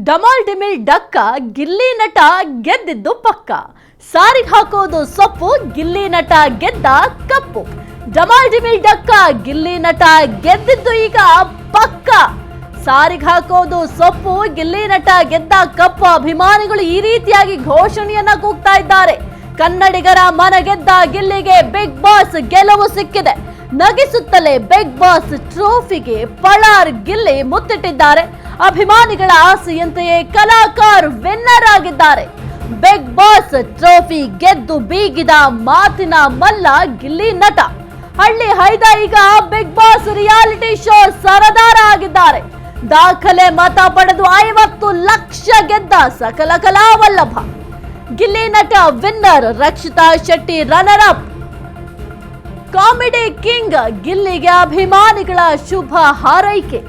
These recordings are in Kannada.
ಡಮಾಲ್ ಡಿಮಿಲ್ ಡಕ್ಕ ಗಿಲ್ಲಿ ನಟ ಗೆದ್ದಿದ್ದು ಪಕ್ಕ. ಸಾರಿಗೆ ಹಾಕೋದು ಸೊಪ್ಪು, ಗಿಲ್ಲಿ ನಟ ಗೆದ್ದ ಕಪ್ಪು. ಡಮಾಲ್ ಡಿಮಿಲ್ ಡಕ್ಕ ಗಿಲ್ಲಿ ನಟ ಗೆದ್ದಿದ್ದು ಈಗ ಪಕ್ಕ. ಸಾರಿಗೆ ಹಾಕೋದು ಸೊಪ್ಪು, ಗಿಲ್ಲಿ ನಟ ಗೆದ್ದ ಕಪ್ಪು. ಅಭಿಮಾನಿಗಳು ಈ ರೀತಿಯಾಗಿ ಘೋಷಣೆಯನ್ನ ಕೂಗ್ತಾ ಇದ್ದಾರೆ. ಕನ್ನಡಿಗರ ಮನ ಗೆದ್ದ ಗಿಲ್ಲಿಗೆ ಬಿಗ್ ಬಾಸ್ ಗೆಲುವು ಸಿಕ್ಕಿದೆ. ನಗಿಸುತ್ತಲೇ ಬಿಗ್ ಬಾಸ್ ಟ್ರೋಫಿಗೆ ಪಳಾರ್ ಗಿಲ್ಲಿ ಮುತ್ತಿಟ್ಟಿದ್ದಾರೆ. ಅಭಿಮಾನಿಗಳ ಆಸೆಯಂತೆಯೇ ಕಲಾಕಾರ್ ವಿನ್ನರ್ ಆಗಿದ್ದಾರೆ. ಬಿಗ್ ಬಾಸ್ ಟ್ರೋಫಿ ಗೆದ್ದು ಬೀಗಿದ ಮಾತಿನ ಮಲ್ಲ ಗಿಲ್ಲಿ ನಟ. ಹಳ್ಳಿ ಹೈದ ಈಗ ಬಿಗ್ ಬಾಸ್ ರಿಯಾಲಿಟಿ ಶೋ ಸರದಾರ ಆಗಿದ್ದಾರೆ. ದಾಖಲೆ ಮತ ಪಡೆದು 50 ಲಕ್ಷ ಗೆದ್ದ ಸಕಲ ಕಲಾವಲ್ಲಭ. Gilli Nata winner, Rakshita Shetty runner up. Comedy king ಗಿಲ್ಲಿಗೆ ಅಭಿಮಾನಿಗಳ ಶುಭ ಹಾರೈಕೆ.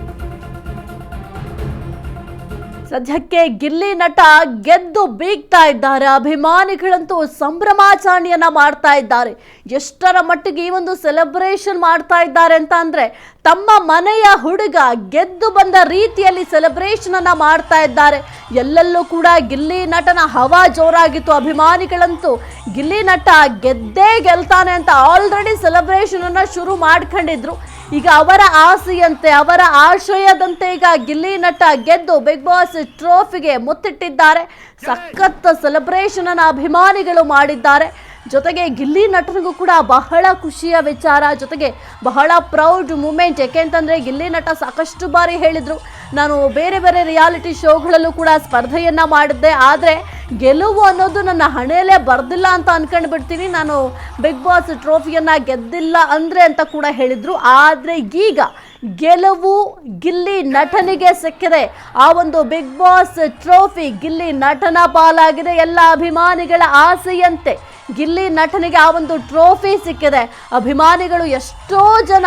ಸದ್ಯಕ್ಕೆ ಗಿಲ್ಲಿ ನಟ ಗೆದ್ದು ಬೀಗ್ತಾ ಇದ್ದಾರೆ. ಅಭಿಮಾನಿಗಳಂತೂ ಸಂಭ್ರಮಾಚರಣೆಯನ್ನ ಮಾಡ್ತಾ ಇದ್ದಾರೆ. ಎಷ್ಟರ ಮಟ್ಟಿಗೆ ಈ ಒಂದು ಸೆಲೆಬ್ರೇಷನ್ ಮಾಡ್ತಾ ಇದ್ದಾರೆ ಅಂತ ಅಂದ್ರೆ, ತಮ್ಮ ಮನೆಯ ಹುಡುಗ ಗೆದ್ದು ಬಂದ ರೀತಿಯಲ್ಲಿ ಸೆಲೆಬ್ರೇಷನ್ ಅನ್ನ ಮಾಡ್ತಾ ಇದ್ದಾರೆ. ಎಲ್ಲೆಲ್ಲೂ ಕೂಡ ಗಿಲ್ಲಿ ನಟನ ಹವಾ ಜೋರಾಗಿತ್ತು. ಅಭಿಮಾನಿಗಳಂತೂ ಗಿಲ್ಲಿ ನಟ ಗೆದ್ದೇ ಗೆಲ್ತಾನೆ ಅಂತ ಆಲ್ರೆಡಿ ಸೆಲೆಬ್ರೇಷನ್ ಅನ್ನ ಶುರು ಮಾಡ್ಕೊಂಡಿದ್ರು. ಈಗ ಅವರ ಆಸೆಯಂತೆ, ಅವರ ಆಶಯದಂತೆ ಈಗ ಗಿಲ್ಲಿ ನಟ ಗೆದ್ದು ಬಿಗ್ ಬಾಸ್ ಟ್ರೋಫಿಗೆ ಮುತ್ತಿಟ್ಟಿದ್ದಾರೆ. ಸಖತ್ ಸೆಲೆಬ್ರೇಷನ್ ಅನ್ನ ಅಭಿಮಾನಿಗಳು ಮಾಡಿದ್ದಾರೆ. ಜೊತೆಗೆ ಗಿಲ್ಲಿ ನಟನಿಗೂ ಕೂಡ ಬಹಳ ಖುಷಿಯ ವಿಚಾರ, ಜೊತೆಗೆ ಬಹಳ ಪ್ರೌಡ್ ಮೂಮೆಂಟ್. ಯಾಕೆಂತಂದ್ರೆ ಗಿಲ್ಲಿ ನಟ ಸಾಕಷ್ಟು ಬಾರಿ ಹೇಳಿದ್ರು, ನಾನು ಬೇರೆ ಬೇರೆ ರಿಯಾಲಿಟಿ ಶೋಗಳಲ್ಲೂ ಕೂಡ ಸ್ಪರ್ಧೆಯನ್ನ ಮಾಡಿದ್ದೆ, ಆದರೆ ಗೆಲುವು ಅನ್ನೋದು ನನ್ನ ಹಣೆಯಲ್ಲೇ ಬರ್ದಿಲ್ಲ ಅಂತ ಅನ್ಕೊಂಡು ಬಿಡ್ತೀನಿ, ನಾನು ಬಿಗ್ ಬಾಸ್ ಟ್ರೋಫಿಯನ್ನ ಗೆದ್ದಿಲ್ಲ ಅಂದ್ರೆ ಅಂತ ಕೂಡ ಹೇಳಿದ್ರು. ಆದರೆ ಈಗ ಗೆಲುವು ಗಿಲ್ಲಿ ನಟನಿಗೆ ಸಿಕ್ಕಿದೆ. ಆ ಒಂದು ಬಿಗ್ ಬಾಸ್ ಟ್ರೋಫಿ ಗಿಲ್ಲಿ ನಟನ ಪಾಲಾಗಿದೆ. ಎಲ್ಲ ಅಭಿಮಾನಿಗಳ ಆಸೆಯಂತೆ ಗಿಲ್ಲಿ ನಟನಿಗೆ ಆ ಒಂದು ಟ್ರೋಫಿ ಸಿಕ್ಕಿದೆ. ಅಭಿಮಾನಿಗಳು ಎಷ್ಟೋ ಜನ